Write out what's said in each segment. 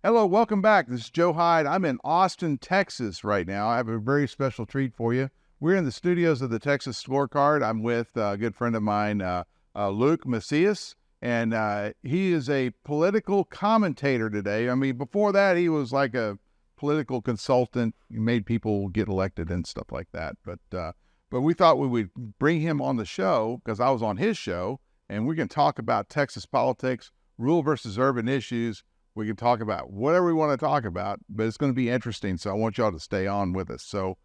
Hello, welcome back. This is Joe Hyde. I'm in Austin, Texas right now. I have a very special treat for you. We're in the studios of the Texas Scorecard. I'm with a good friend of mine, Luke Macias, and he is a political commentator today. I mean, before that, he was like a political consultant. He made people get elected and stuff like that. But we thought we would bring him on the show because I was on his show, and we can talk about Texas politics, rural versus urban issues. We can talk about whatever we want to talk about, but it's going to be interesting. So I want y'all to stay on with us. So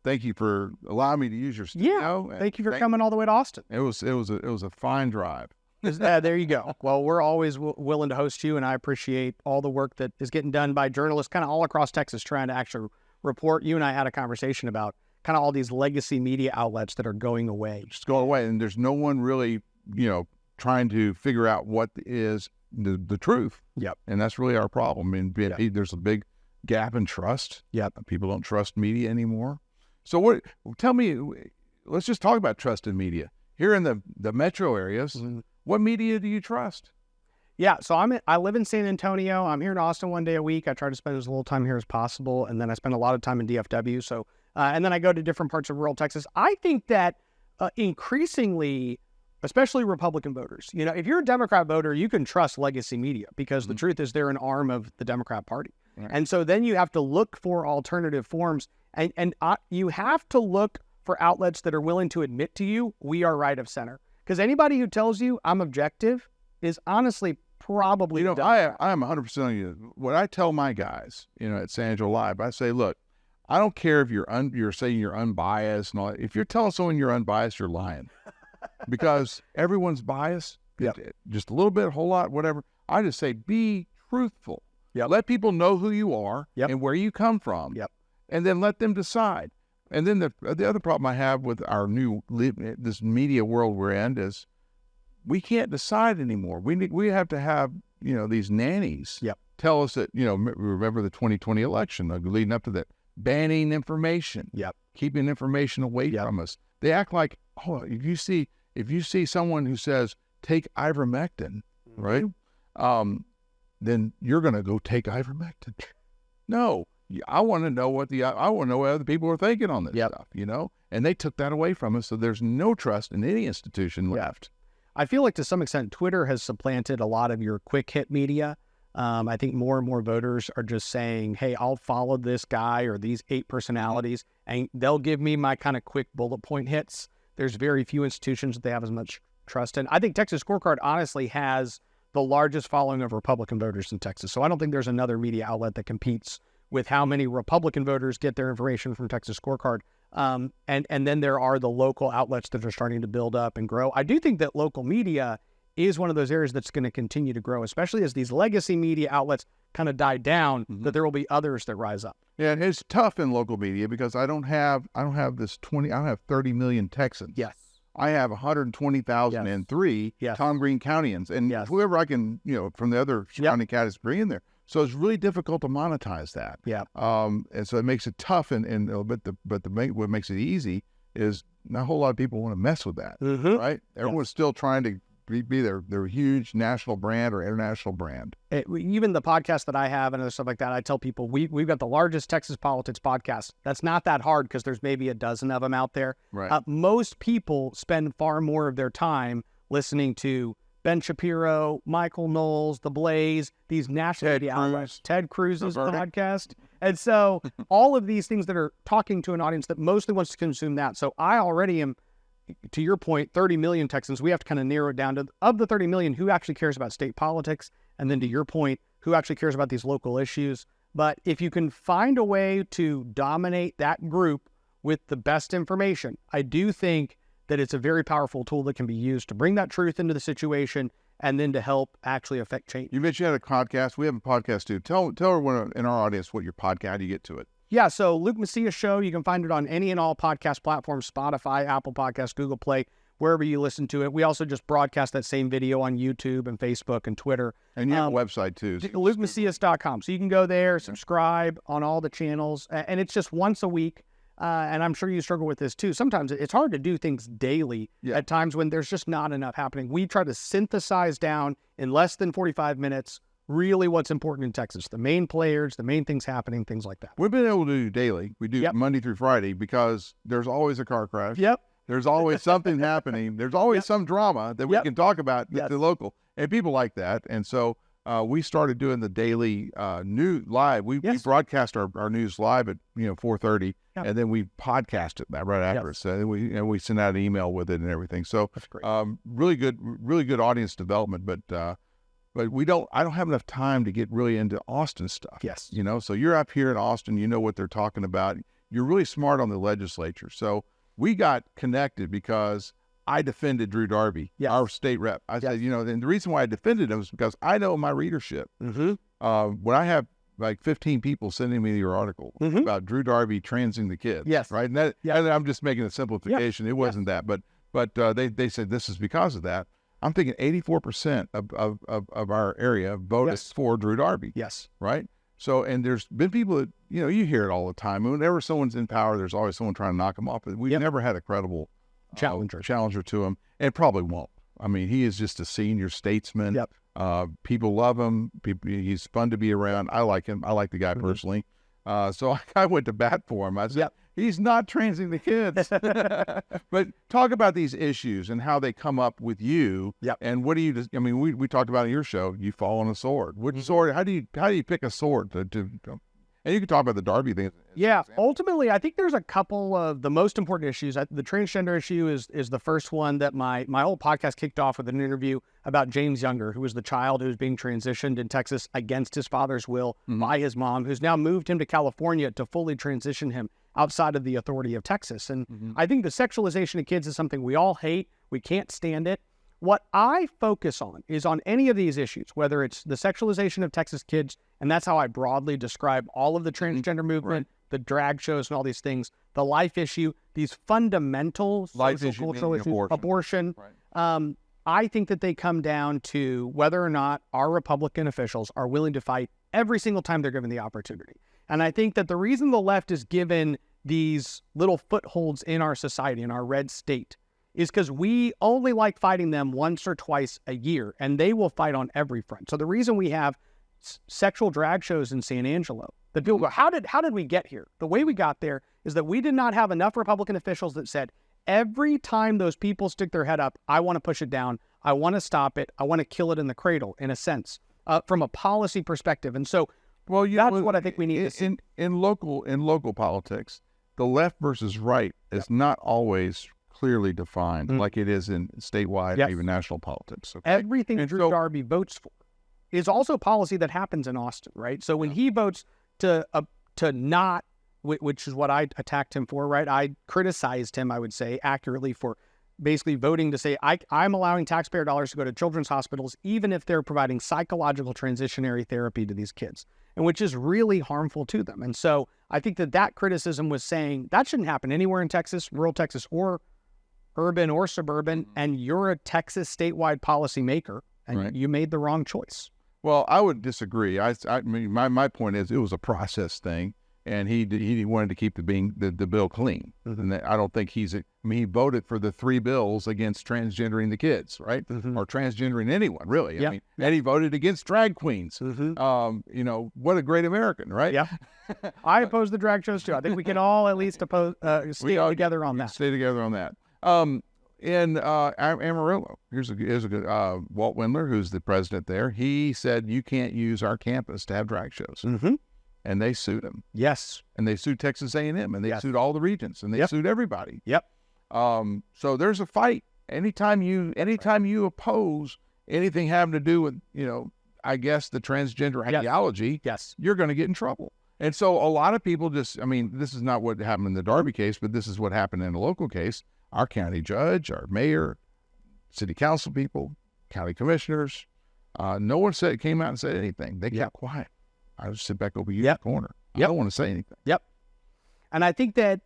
thank you for allowing me to use your studio. Yeah, thank you for coming all the way to Austin. It was a fine drive. There you go. Well, we're always willing to host you, and I appreciate all the work that is getting done by journalists kind of all across Texas trying to actually report. You and I had a conversation about kind of all these legacy media outlets that are going away. Just going away, and there's no one really, trying to figure out what is the truth. Yep. And that's really our problem. I mean, there's a big gap in trust. Yep. People don't trust media anymore. So tell me, let's just talk about trust in media. Here in the metro areas, what media do you trust? Yeah, so I live in San Antonio. I'm here in Austin one day a week. I try to spend as little time here as possible, and then I spend a lot of time in DFW. So, and then I go to different parts of rural Texas. I think that increasingly, especially Republican voters, if you're a Democrat voter, you can trust legacy media because the truth is they're an arm of the Democrat Party. Right. And so then you have to look for alternative forms, and you have to look for outlets that are willing to admit to you, we are right of center. Because anybody who tells you I'm objective is honestly probably dumb. I am 100% on you. What I tell my guys, at San Angelo Live, I say, look, I don't care if you're saying you're unbiased and all that. If you're telling someone you're unbiased, you're lying. Because everyone's biased, just a little bit, a whole lot, whatever. I just say, be truthful. Yep. Let people know who you are and where you come from, and then let them decide. And then the other problem I have with our this media world we're in is we can't decide anymore. We have to have these nannies tell us that remember the 2020 election leading up to that, banning information, keeping information away from us. They act like, if you see someone who says take ivermectin, right? Then you're going to go take ivermectin. No, I want to know what other people are thinking on this stuff, and they took that away from us. So there's no trust in any institution left. I feel like to some extent, Twitter has supplanted a lot of your quick hit media. I think more and more voters are just saying, hey, I'll follow this guy or these 8 personalities, and they'll give me my kind of quick bullet point hits. There's very few institutions that they have as much trust in. I think Texas Scorecard honestly has the largest following of Republican voters in Texas. So I don't think there's another media outlet that competes with how many Republican voters get their information from Texas Scorecard. And then there are the local outlets that are starting to build up and grow. I do think that local media is one of those areas that's going to continue to grow, especially as these legacy media outlets kind of die down, that there will be others that rise up. Yeah, and it's tough in local media because I don't have 30 million Texans. Yes. I have 120,003 Tom Green Countyans, and whoever I can, from the other surrounding counties bring in there. So it's really difficult to monetize that. Yeah. And so it makes it tough, what makes it easy is not a whole lot of people want to mess with that, right? Everyone's still trying to be their huge national brand or international brand. Even the podcast that I have and other stuff like that, I tell people we've got the largest Texas politics podcast. That's not that hard because there's maybe a dozen of them out there. Right. Most people spend far more of their time listening to Ben Shapiro, Michael Knowles, The Blaze, these national media outlets, Ted Cruz's podcast. And so all of these things that are talking to an audience that mostly wants to consume that. So I already am, to your point, 30 million Texans. We have to kind of narrow it down to, of the 30 million, who actually cares about state politics? And then to your point, who actually cares about these local issues? But if you can find a way to dominate that group with the best information, I do think that it's a very powerful tool that can be used to bring that truth into the situation and then to help actually affect change. You mentioned you had a podcast. We have a podcast too. Tell everyone in our audience what your podcast, how do you get to it? Yeah, so Luke Macias Show, you can find it on any and all podcast platforms, Spotify, Apple Podcasts, Google Play, wherever you listen to it. We also just broadcast that same video on YouTube and Facebook and Twitter. And you have a website too. So LukeMacias.com. So you can go there, subscribe on all the channels, and it's just once a week. And I'm sure you struggle with this too. Sometimes it's hard to do things daily at times when there's just not enough happening. We try to synthesize down in less than 45 minutes really what's important in Texas. The main players, the main things happening, things like that. We've been able to do daily. We do Monday through Friday because there's always a car crash. Yep. There's always something happening. There's always some drama that we can talk about at the local. And people like that. And so we started doing the daily news live. We broadcast our news live at 4:30, and then we podcast it right after. So we send out an email with it and everything. So that's great. Really good audience development. But I don't have enough time to get really into Austin stuff. Yes. So you're up here in Austin, you know what they're talking about. You're really smart on the legislature. So we got connected because I defended Drew Darby, our state rep. I said, and the reason why I defended him is because I know my readership. When I have like 15 people sending me your article about Drew Darby transing the kids, right? And that, and I'm just making a simplification. It wasn't that, but they said this is because of that. I'm thinking 84% of our area voted for Drew Darby. Yes. Right? So, and there's been people that, you hear it all the time. Whenever someone's in power, there's always someone trying to knock them off. But we've never had a credible challenger to him, and probably won't. I mean, he is just a senior statesman. People love him. He's fun to be around. I like him. I like the guy personally. So I went to bat for him. I said, he's not transing the kids. But talk about these issues and how they come up with you. And what do you, I mean, we talked about in your show, you fall on a sword. Which sword, how do you pick a sword to and you can talk about the Darby thing. Ultimately, I think there's a couple of the most important issues. The transgender issue is the first one that my whole podcast kicked off with an interview about James Younger, who was the child who was being transitioned in Texas against his father's will by his mom, who's now moved him to California to fully transition him outside of the authority of Texas. And I think the sexualization of kids is something we all hate. We can't stand it. What I focus on is on any of these issues, whether it's the sexualization of Texas kids, and that's how I broadly describe all of the transgender movement, the drag shows and all these things, the life issue, these fundamental social cultural issues, abortion. I think that they come down to whether or not our Republican officials are willing to fight every single time they're given the opportunity. And I think that the reason the left is given these little footholds in our society, in our red state, is because we only like fighting them once or twice a year, and they will fight on every front. So the reason we have sexual drag shows in San Angelo, that people go, how did we get here? The way we got there is that we did not have enough Republican officials that said, every time those people stick their head up, I want to push it down, I want to stop it, I want to kill it in the cradle, in a sense, from a policy perspective. And so that's what I think we need to see. In local politics, the left versus right is not always clearly defined like it is in statewide or even national politics. Okay? Everything Drew Darby votes for is also policy that happens in Austin, right? So when he votes to not, which is what I attacked him for, right? I criticized him, I would say, accurately for basically voting to say, I'm allowing taxpayer dollars to go to children's hospitals, even if they're providing psychological transitionary therapy to these kids, and which is really harmful to them. And so I think that criticism was saying that shouldn't happen anywhere in Texas, rural Texas, or urban or suburban, and you're a Texas statewide policymaker, and you made the wrong choice. Well, I would disagree. I mean, my point is it was a process thing, and he wanted to keep the bill clean. And I don't think he voted for the 3 bills against transgendering the kids, right? Or transgendering anyone, really. I mean, and he voted against drag queens. What a great American, right? Yeah. I oppose the drag shows too. I think we can all at least stay together on that. Stay together on that. In Amarillo, here's a good Walt Windler, who's the president there. He said you can't use our campus to have drag shows, and they sued him. Yes, and they sued Texas A&M, and they sued all the regions, and they sued everybody. So there's a fight. Anytime you oppose anything having to do with I guess the transgender ideology, you're going to get in trouble. And so a lot of people this is not what happened in the Darby case, but this is what happened in a local case. Our county judge, our mayor, city council people, county commissioners, no one came out and said anything. They kept quiet. I just sit back over here in the corner. I don't want to say anything. And I think that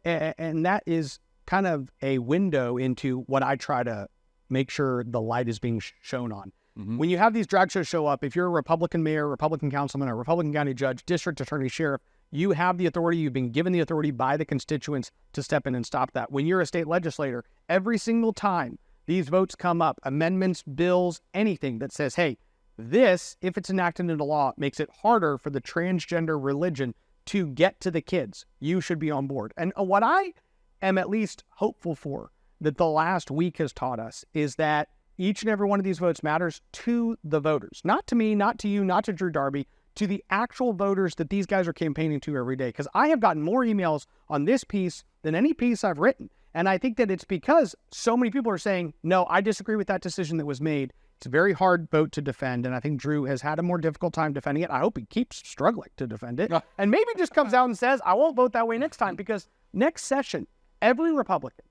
is kind of a window into what I try to make sure the light is being shown on. When you have these drag shows show up, if you're a Republican mayor, Republican councilman, or Republican county judge, district attorney, sheriff, you have the authority, you've been given the authority by the constituents to step in and stop that. When you're a state legislator, every single time these votes come up, amendments, bills, anything that says, hey, This, if it's enacted into law, makes it harder for the transgender religion to get to the kids. You should be on board. And what I am at least hopeful for that the last week has taught us is that each and every one of these votes matters to the voters. Not to me, not to you, not to Drew Darby, to the actual voters that these guys are campaigning to every day. Because I have gotten more emails on this piece than any piece I've written. And I think that it's because so many people are saying, no, I disagree with that decision that was made. It's a very hard vote to defend, and I think Drew has had a more difficult time defending it. I hope he keeps struggling to defend it, and maybe just comes out and says, I won't vote that way next time, because next session, every Republican,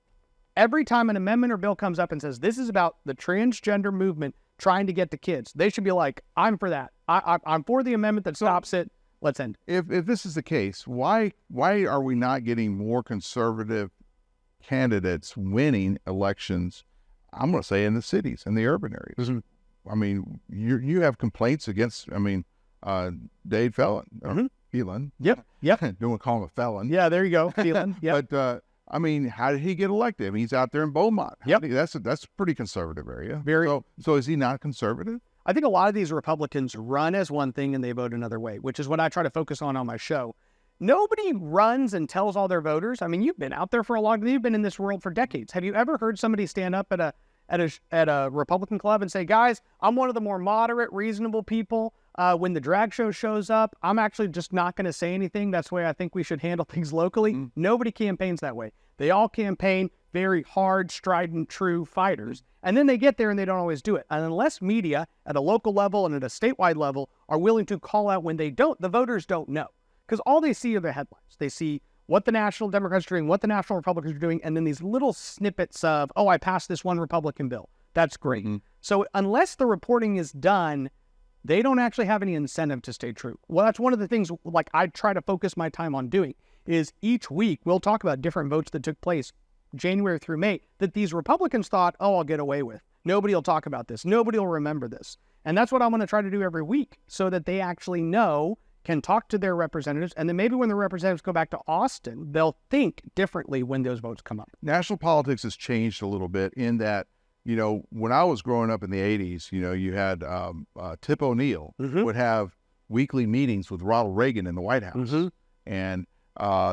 every time an amendment or bill comes up and says, this is about the transgender movement trying to get to kids, they should be like, I'm for that. I'm for the amendment that stops it. Let's end. If this is the case, why are we not getting more conservative candidates winning elections? I'm going to say in the cities, in the urban areas. I mean, you have complaints against, Dave Phelan. Phelan. Yep. Don't want to call him a felon. Yeah, there you go. Phelan. Yep. But, how did he get elected? I mean, he's out there in Beaumont. Yep. That's a pretty conservative area. Very. So is he not conservative? I think a lot of these Republicans run as one thing and they vote another way, which is what I try to focus on my show. Nobody runs and tells all their voters. I mean, you've been out there for a long time. You've been in this world for decades. Have you ever heard somebody stand up at a Republican club and say, guys, I'm one of the more moderate, reasonable people. When the drag show shows up, I'm actually just not going to say anything. That's the way I think we should handle things locally. Nobody campaigns that way. They all campaign very hard, strident, true fighters. And then they get there and they don't always do it. And unless media at a local level and at a statewide level are willing to call out when they don't, the voters don't know. Because all they see are the headlines. They see what the national Democrats are doing, what the national Republicans are doing, and then these little snippets of, oh, I passed this one Republican bill. That's great. So unless the reporting is done, they don't actually have any incentive to stay true. Well, that's one of the things like I try to focus my time on doing is each week we'll talk about different votes that took place January through May that these Republicans thought, oh, I'll get away with. Nobody will talk about this. Nobody will remember this. And that's what I'm going to try to do every week so that they actually know, can talk to their representatives, and then maybe when the representatives go back to Austin, they'll think differently when those votes come up. National politics has changed a little bit in that, when I was growing up in the 80s, you had Tip O'Neill would have weekly meetings with Ronald Reagan in the White House, and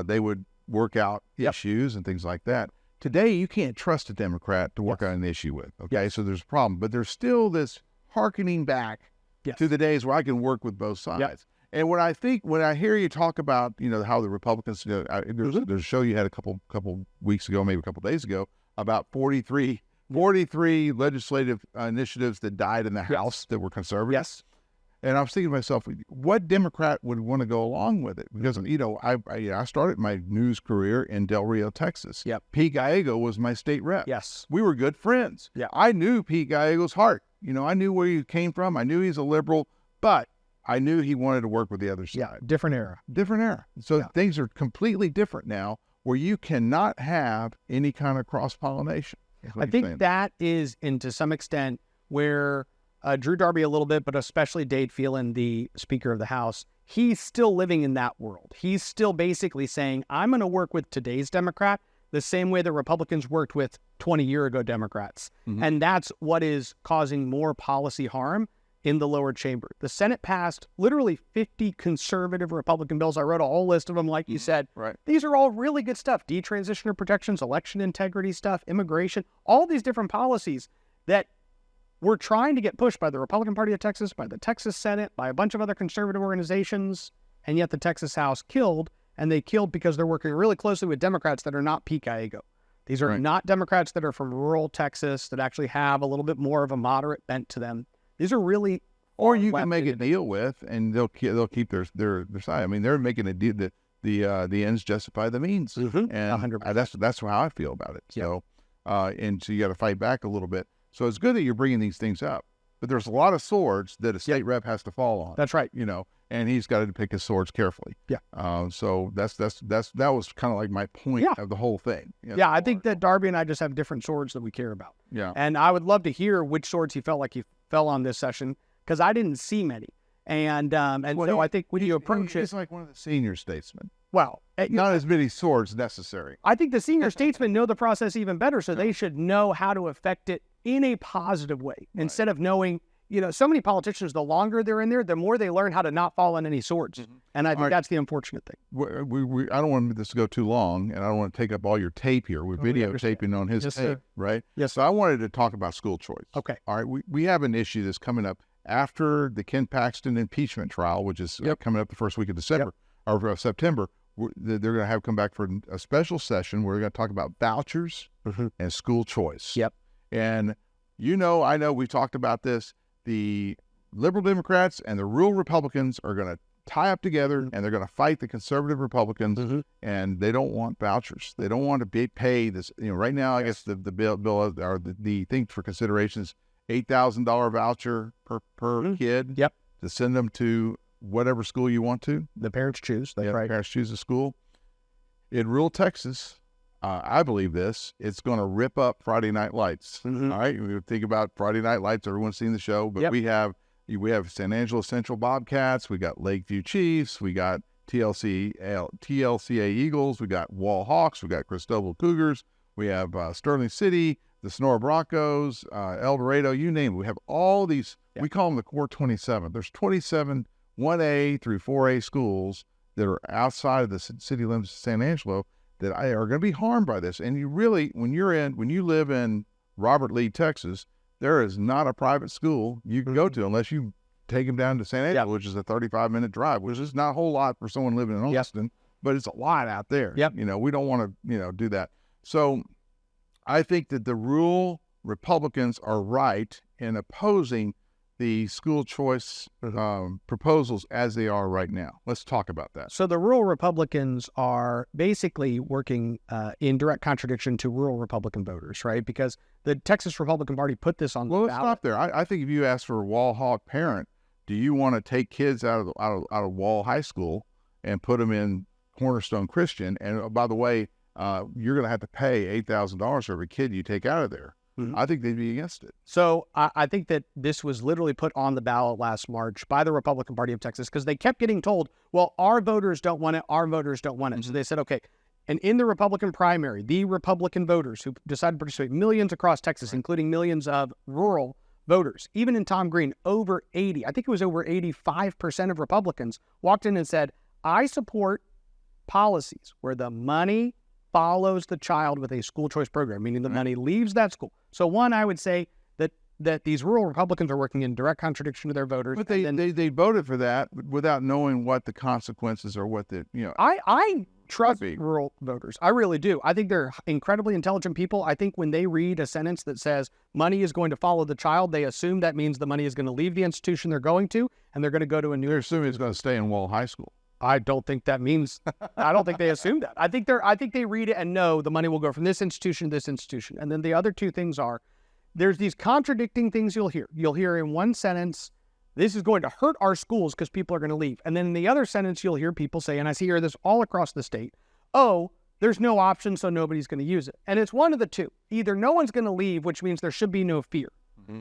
they would work out issues and things like that. Today, you can't trust a Democrat to work out an issue with, okay? So there's a problem, but there's still this hearkening back to the days where I can work with both sides. And when I hear you talk about, how the Republicans, there's a show you had a couple weeks ago, maybe a couple days ago, about 43 legislative initiatives that died in the House that were conservative. Yes. And I was thinking to myself, what Democrat would want to go along with it? Because, I started my news career in Del Rio, Texas. Yep. Pete Gallego was my state rep. Yes. We were good friends. Yeah. I knew Pete Gallego's heart. I knew where he came from. I knew he's a liberal, but I knew he wanted to work with the other side. Yeah, different era. Different era. So things are completely different now where you cannot have any kind of cross-pollination. I think that is, and to some extent, where Drew Darby a little bit, but especially Dade Phelan, the Speaker of the House, he's still living in that world. He's still basically saying, I'm going to work with today's Democrat the same way that Republicans worked with 20-year-ago Democrats. And that's what is causing more policy harm in the lower chamber. The Senate passed literally 50 conservative Republican bills. I wrote a whole list of them, like you said. Right. These are all really good stuff. Detransitioner protections, election integrity stuff, immigration, all these different policies that were trying to get pushed by the Republican Party of Texas, by the Texas Senate, by a bunch of other conservative organizations, and yet the Texas House killed, and they killed because they're working really closely with Democrats that are not Pete Gallego. These are not Democrats that are from rural Texas that actually have a little bit more of a moderate bent to them. These are really, or you can make a deal with, and they'll keep their side. I mean, they're making a deal that the ends justify the means, and 100%. That's how I feel about it. So, and so you got to fight back a little bit. So it's good that you're bringing these things up, but there's a lot of swords that a state rep has to fall on. That's right. And he's got to pick his swords carefully. So that was kind of like my point of the whole thing. I think that Darby and I just have different swords that we care about. Yeah. And I would love to hear which swords he felt like he fell on this session, because I didn't see many. And so I think when you approach it, it's like one of the senior statesmen. Well, not as many swords necessary. I think the senior statesmen know the process even better, so they should know how to affect it in a positive way instead of knowing so many politicians, the longer they're in there, the more they learn how to not fall on any swords. And I think that's the unfortunate thing. I don't want this to go too long, and I don't want to take up all your tape here. We're videotaping on his tape, sir. Right? Yes. So I wanted to talk about school choice. Okay. All right. We have an issue that's coming up after the Ken Paxton impeachment trial, which is coming up the first week of December or September. They're going to have come back for a special session where we're going to talk about vouchers and school choice. Yep. And I know we've talked about this. The liberal Democrats and the rural Republicans are going to tie up together and they're going to fight the conservative Republicans, and they don't want vouchers. They don't want to pay this. Right now, I guess the bill or the thing for consideration is $8,000 voucher per kid to send them to whatever school you want to. The parents choose. That's right. Parents choose a school. In rural Texas, I believe it's going to rip up Friday Night Lights. All right, we think about Friday Night Lights. Everyone's seen the show, but we have San Angelo Central Bobcats, we got Lakeview Chiefs, we got TLCA Eagles, we got Wall Hawks, we got Cristobal Cougars, we have Sterling City, the Sonora Broncos, El Dorado, you name it. We have all these. We call them the Core 27. There's 27 1A through 4A schools that are outside of the city limits of San Angelo that are going to be harmed by this. And you really, when you live in Robert Lee, Texas, there is not a private school you can go to unless you take them down to San Angelo, which is a 35-minute drive, which is not a whole lot for someone living in Austin, but it's a lot out there. We don't want to, do that. So I think that the rural Republicans are right in opposing the school choice proposals as they are right now. Let's talk about that. So the rural Republicans are basically working in direct contradiction to rural Republican voters, right? Because the Texas Republican Party put this on the ballot. Let's stop there. I think if you ask for a Wall Hawk parent, do you want to take kids out of Wall High School and put them in Cornerstone Christian? And by the way, you're going to have to pay $8,000 for every kid you take out of there. I think they'd be against it. So I think that this was literally put on the ballot last March by the Republican Party of Texas because they kept getting told, well, our voters don't want it, our voters don't want it. So they said, okay. And in the Republican primary, the Republican voters who decided to participate, millions across Texas, including millions of rural voters, even in Tom Green, over 80, I think it was over 85% of Republicans walked in and said, I support policies where the money follows the child with a school choice program, meaning the money leaves that school. So one, I would say that these rural Republicans are working in direct contradiction to their voters. But they voted for that without knowing what the consequences or what the, I trust rural voters. I really do. I think they're incredibly intelligent people. I think when they read a sentence that says money is going to follow the child, they assume that means the money is going to leave the institution they're going to, and they're going to go to a new. They're assuming it's going to stay in Wall High School. I don't think that means. I don't think they assume that. I think they read it and know the money will go from this institution to this institution. And then the other two things are, there's these contradicting things you'll hear. You'll hear in one sentence, this is going to hurt our schools because people are going to leave. And then in the other sentence, you'll hear people say, and I hear this all across the state, oh, there's no option, so nobody's going to use it. And it's one of the two. Either no one's going to leave, which means there should be no fear,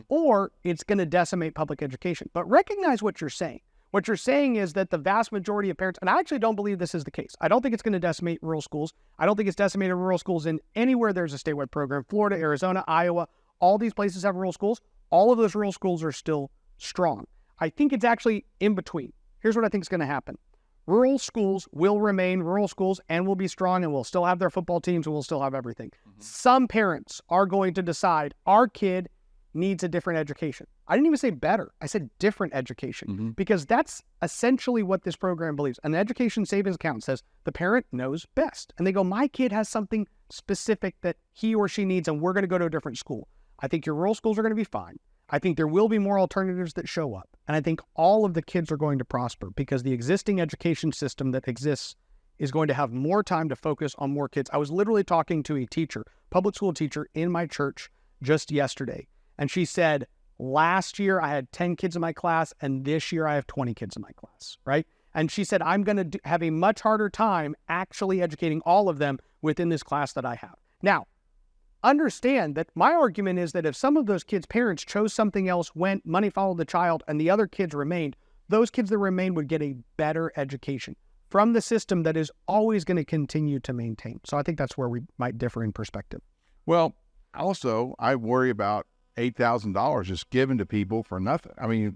or it's going to decimate public education. But recognize what you're saying. What you're saying is that the vast majority of parents, and I actually don't believe this is the case. I don't think it's going to decimate rural schools. I don't think it's decimated rural schools in anywhere there's a statewide program. Florida, Arizona, Iowa, all these places have rural schools. All of those rural schools are still strong. I think it's actually in between. Here's what I think is going to happen. Rural schools will remain rural schools and will be strong and will still have their football teams and will still have everything. Some parents are going to decide our kid needs a different education. I didn't even say better. I said different education because that's essentially what this program believes. An education savings account says the parent knows best. And they go, my kid has something specific that he or she needs and we're going to go to a different school. I think your rural schools are going to be fine. I think there will be more alternatives that show up. And I think all of the kids are going to prosper because the existing education system that exists is going to have more time to focus on more kids. I was literally talking to a teacher, public school teacher in my church just yesterday. And she said, last year I had 10 kids in my class and this year I have 20 kids in my class, right? And she said, I'm going to have a much harder time actually educating all of them within this class that I have. Now, understand that my argument is that if some of those kids' parents chose something else, went, money followed the child, and the other kids remained, those kids that remained would get a better education from the system that is always going to continue to maintain. So I think that's where we might differ in perspective. Well, also, I worry about $8,000 just given to people for nothing. I mean,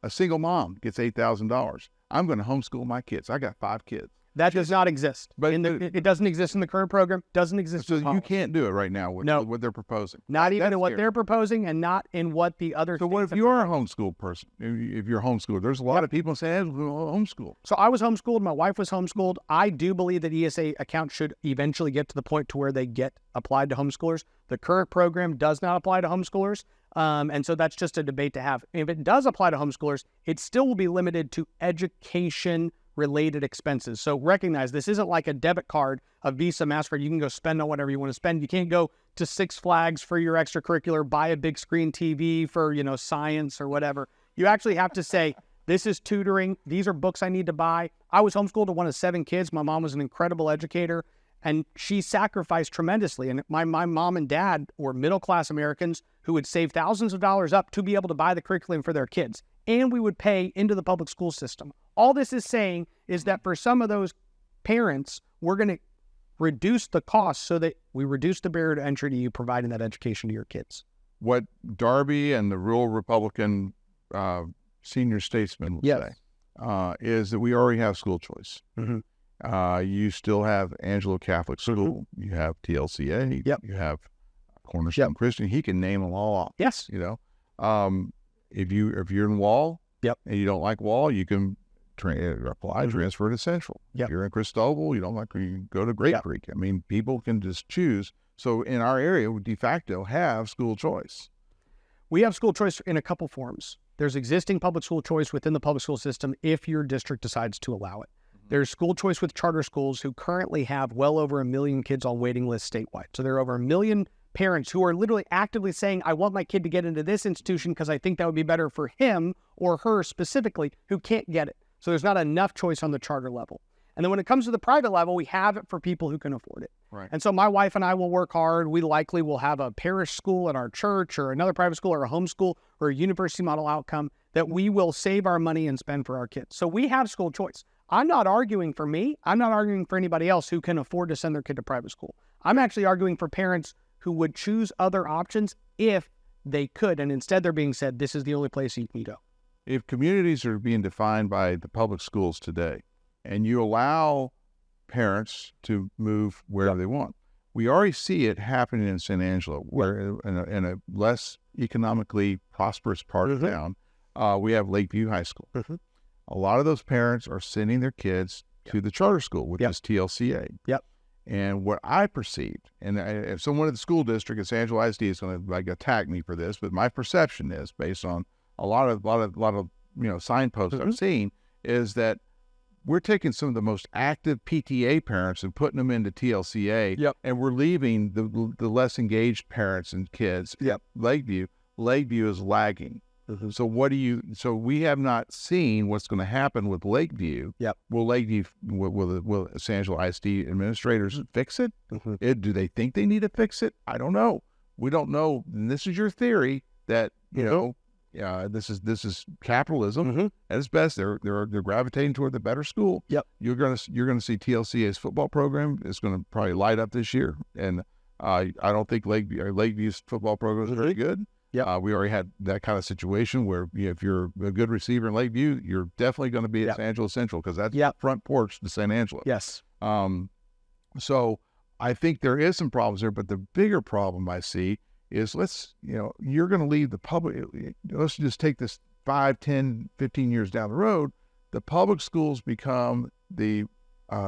a single mom gets $8,000. I'm going to homeschool my kids. I got 5 kids. That does not exist. But it doesn't exist in the current program. Doesn't exist. So you can't do it right now with what they're proposing. Not even in what they're proposing, and not in what the other. So what if you are a homeschool person? If you're homeschooled, there's a lot of people saying, hey, homeschool. So I was homeschooled. My wife was homeschooled. I do believe that ESA accounts should eventually get to the point to where they get applied to homeschoolers. The current program does not apply to homeschoolers. And so that's just a debate to have. If it does apply to homeschoolers, it still will be limited to education-related expenses. So recognize this isn't like a debit card, a Visa, MasterCard. You can go spend on whatever you want to spend. You can't go to Six Flags for your extracurricular, buy a big screen TV for, science or whatever. You actually have to say, this is tutoring. These are books I need to buy. I was homeschooled to one of 7 kids. My mom was an incredible educator, and she sacrificed tremendously. And my mom and dad were middle-class Americans who would save thousands of dollars up to be able to buy the curriculum for their kids. And we would pay into the public school system. All this is saying is that for some of those parents, we're going to reduce the cost so that we reduce the barrier to entry to you providing that education to your kids. What Darby and the rural Republican senior statesman would say is that we already have school choice. Mm-hmm. You still have Angelo Catholic School. Mm-hmm. You have TLCA. Yep. You have Cornerstone Christian. He can name them all off. Yes. If you're in Wall, and you don't like Wall, you can transfer to Central. If you're in Cristobal, you don't like, you can go to Great Creek. I mean, people can just choose. So in our area, we de facto have school choice. We have school choice in a couple forms. There's existing public school choice within the public school system if your district decides to allow it. Mm-hmm. There's school choice with charter schools who currently have well over 1 million kids on waiting lists statewide. So there are over 1 million parents who are literally actively saying, I want my kid to get into this institution because I think that would be better for him or her specifically, who can't get it. So there's not enough choice on the charter level. And then when it comes to the private level, we have it for people who can afford it. Right. And so my wife and I will work hard. We likely will have a parish school at our church or another private school or a homeschool or a university model outcome that we will save our money and spend for our kids. So we have school choice. I'm not arguing for me. I'm not arguing for anybody else who can afford to send their kid to private school. I'm actually arguing for parents who would choose other options if they could. And instead they're being said, this is the only place you can go. If communities are being defined by the public schools today, and you allow parents to move wherever they want, we already see it happening in San Angelo, where in a less economically prosperous part of town, we have Lakeview High School. Mm-hmm. A lot of those parents are sending their kids to the charter school, which is TLCA. Yep. And what I perceived, and if someone at the school district at San Angelo ISD is going to attack me for this, but my perception is, based on a lot of signposts I've seen, is that we're taking some of the most active PTA parents and putting them into TLCA, and we're leaving the less engaged parents and kids at Lakeview. Lakeview is lagging. Mm-hmm. So we have not seen what's going to happen with Lakeview. Yep. Will San Angelo ISD administrators fix it? Mm-hmm. Do they think they need to fix it? I don't know. We don't know. And this is your theory that, this is capitalism at its best. They're gravitating toward the better school. Yep. You're gonna see TLCA's football program is going to probably light up this year, and I don't think Lakeview's football program is very good. Yeah, we already had that kind of situation where if you're a good receiver in Lakeview, you're definitely going to be at San Angelo Central, because that's front porch to San Angelo. Yes. So I think there is some problems there, but the bigger problem I see is you're going to leave the public. Let's just take this 5, 10, 15 years down the road. The public schools become the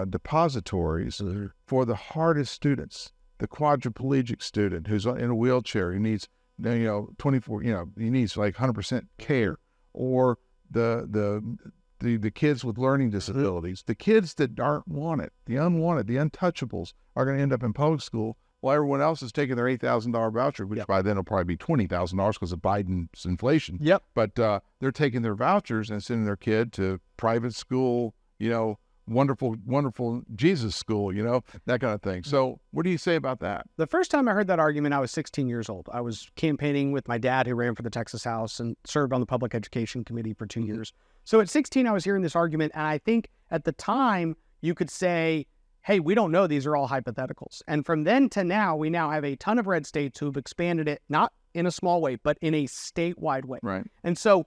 depositories for the hardest students, the quadriplegic student who's in a wheelchair, who needs 24, he needs like 100% care, or the kids with learning disabilities, the kids that aren't wanted, the unwanted, the untouchables are going to end up in public school, while everyone else is taking their $8,000 voucher, which by then will probably be $20,000 because of Biden's inflation. Yep. But they're taking their vouchers and sending their kid to private school, wonderful, wonderful Jesus school, that kind of thing. So what do you say about that? The first time I heard that argument, I was 16 years old. I was campaigning with my dad, who ran for the Texas House and served on the Public Education Committee for 2 years. So at 16, I was hearing this argument, and I think at the time you could say, hey, we don't know, these are all hypotheticals. And from then to now, we now have a ton of red states who've expanded it, not in a small way, but in a statewide way. Right. And so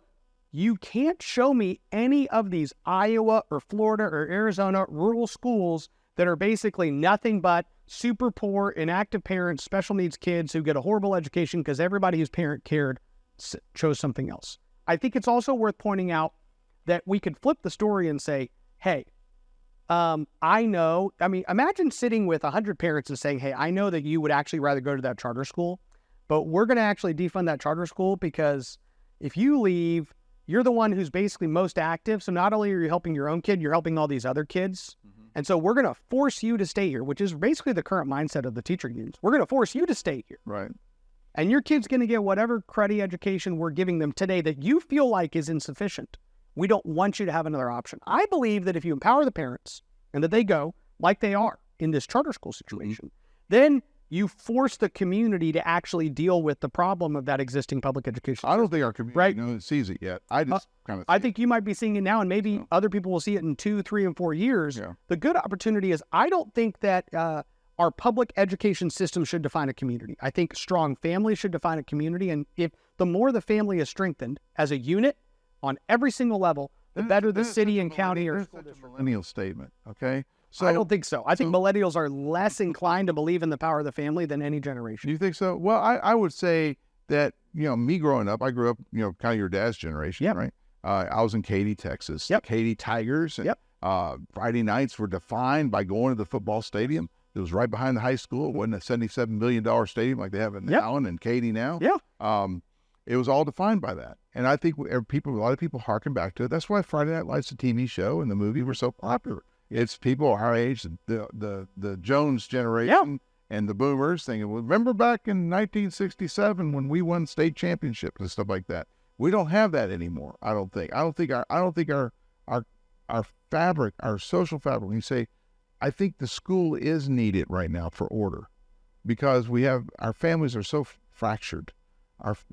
you can't show me any of these Iowa or Florida or Arizona rural schools that are basically nothing but super poor, inactive parents, special needs kids who get a horrible education because everybody whose parent cared chose something else. I think it's also worth pointing out that we could flip the story and say, hey, imagine sitting with 100 parents and saying, hey, I know that you would actually rather go to that charter school, but we're going to actually defund that charter school because if you leave, you're the one who's basically most active. So not only are you helping your own kid, you're helping all these other kids. Mm-hmm. And so we're going to force you to stay here, which is basically the current mindset of the teacher unions. We're going to force you to stay here. Right. And your kid's going to get whatever cruddy education we're giving them today that you feel like is insufficient. We don't want you to have another option. I believe that if you empower the parents and that they go like they are in this charter school situation, then you force the community to actually deal with the problem of that existing public education system. I don't think our community sees it yet. I just I think you might be seeing it now, and maybe other people will see it in 2, 3, and 4 years. Yeah. The good opportunity is I don't think that our public education system should define a community. I think strong families should define a community, and if the more the family is strengthened as a unit on every single level, the better the city and county or school district. That's a millennial statement, okay? So I don't think so. I think millennials are less inclined to believe in the power of the family than any generation. Do you think so? Well, I would say that, me growing up, I grew up, kind of your dad's generation, right? I was in Katy, Texas. Yep. Katy Tigers. And, Friday nights were defined by going to the football stadium. It was right behind the high school. It wasn't a $77 million stadium like they have in Allen and Katy now. Yeah. It was all defined by that. And I think a lot of people harken back to it. That's why Friday Night Lights, the TV show and the movie, were so popular. It's people our age, the Jones generation and the boomers thinking, well, remember back in 1967 when we won state championships and stuff like that. We don't have that anymore. I don't think our fabric, our social fabric, when you say, I think the school is needed right now for order because our families are so fractured.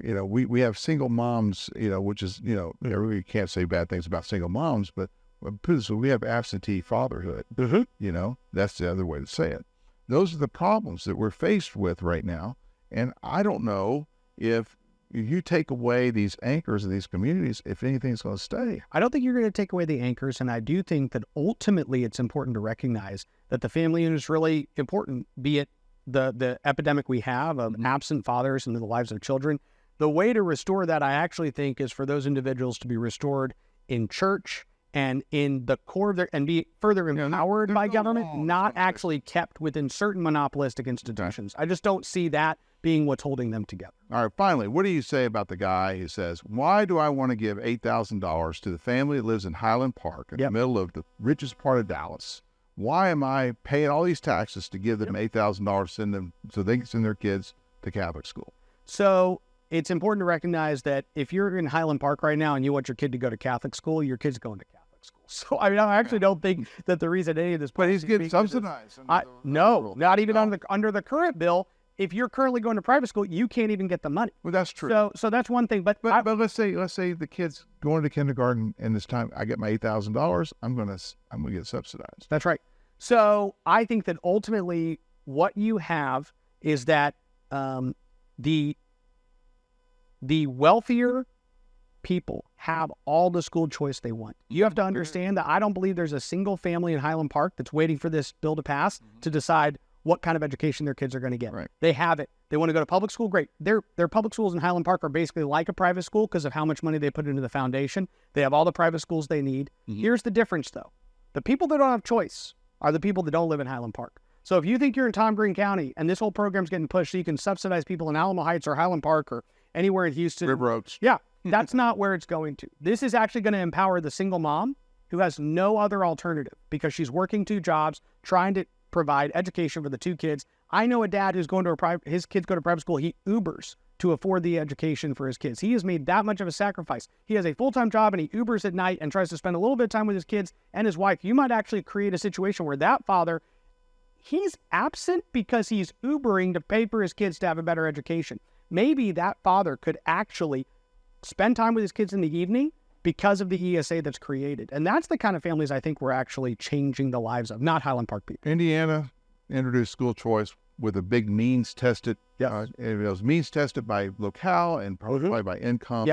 We have single moms, which is, we can't say bad things about single moms, but we have absentee fatherhood. Mm-hmm. That's the other way to say it. Those are the problems that we're faced with right now. And I don't know if you take away these anchors of these communities, if anything's going to stay. I don't think you're going to take away the anchors. And I do think that ultimately it's important to recognize that the family unit is really important, be it the epidemic we have of absent fathers in the lives of children. The way to restore that, I actually think, is for those individuals to be restored in church and in the core of their, and be further empowered by government, not actually kept within certain monopolistic institutions. I just don't see that being what's holding them together. All right, finally, what do you say about the guy who says, why do I want to give $8,000 to the family that lives in Highland Park in the middle of the richest part of Dallas? Why am I paying all these taxes to give them $8,000 send them so they can send their kids to Catholic school? So it's important to recognize that if you're in Highland Park right now and you want your kid to go to Catholic school, your kid's going to Catholic school. So I actually don't think that the reason any of this, but he's getting subsidized. No, not even under the current bill. If you're currently going to private school, you can't even get the money. Well, that's true. So that's one thing. But let's say the kid's going to kindergarten and this time I get my $8,000. I'm gonna get subsidized. That's right. So I think that ultimately what you have is that the wealthier people have all the school choice they want. You have to understand that I don't believe there's a single family in Highland Park that's waiting for this bill to pass to decide what kind of education their kids are going to get. Right. They have it. They want to go to public school, great. Their public schools in Highland Park are basically like a private school because of how much money they put into the foundation. They have all the private schools they need. Mm-hmm. Here's the difference, though. The people that don't have choice are the people that don't live in Highland Park. So if you think you're in Tom Green County and this whole program's getting pushed so you can subsidize people in Alamo Heights or Highland Park or anywhere in Houston. River Oaks. Yeah, that's not where it's going to. This is actually going to empower the single mom who has no other alternative because she's working 2 jobs, trying to provide education for the 2 kids. I know a dad who's going to his kids go to private school. He Ubers to afford the education for his kids. He has made that much of a sacrifice. He has a full-time job and he Ubers at night and tries to spend a little bit of time with his kids and his wife. You might actually create a situation where that father, he's absent because he's Ubering to pay for his kids to have a better education. Maybe that father could actually spend time with his kids in the evening because of the ESA that's created. And that's the kind of families I think we're actually changing the lives of, not Highland Park people. Indiana introduced school choice with a big means tested. It was means tested by locale and probably by income.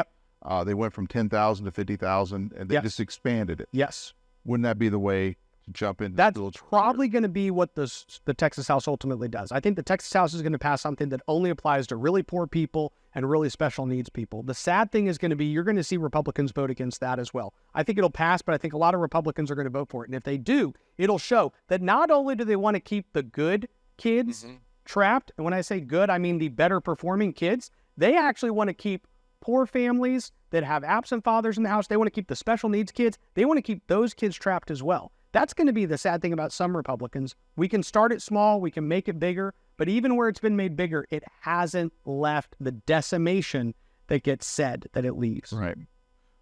They went from 10,000 to 50,000, and they just expanded it. Yes. Wouldn't that be the way to jump into? That's probably going to be what the Texas House ultimately does. I think the Texas House is going to pass something that only applies to really poor people and really special needs people. The sad thing is going to be you're going to see Republicans vote against that as well. I think it'll pass, but I think a lot of Republicans are going to vote for it. And if they do, it'll show that not only do they want to keep the good kids trapped, and when I say good, I mean the better performing kids, they actually want to keep poor families that have absent fathers in the house. They want to keep the special needs kids. They want to keep those kids trapped as well. That's going to be the sad thing about some Republicans. We can start it small, we can make it bigger, but even where it's been made bigger, it hasn't left the decimation that gets said that it leaves. Right.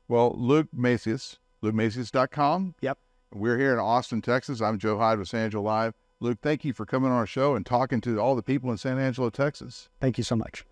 Well, Luke Macias, LukeMacias.com. Yep. We're here in Austin, Texas. I'm Joe Hyde with San Angelo Live. Luke, thank you for coming on our show and talking to all the people in San Angelo, Texas. Thank you so much.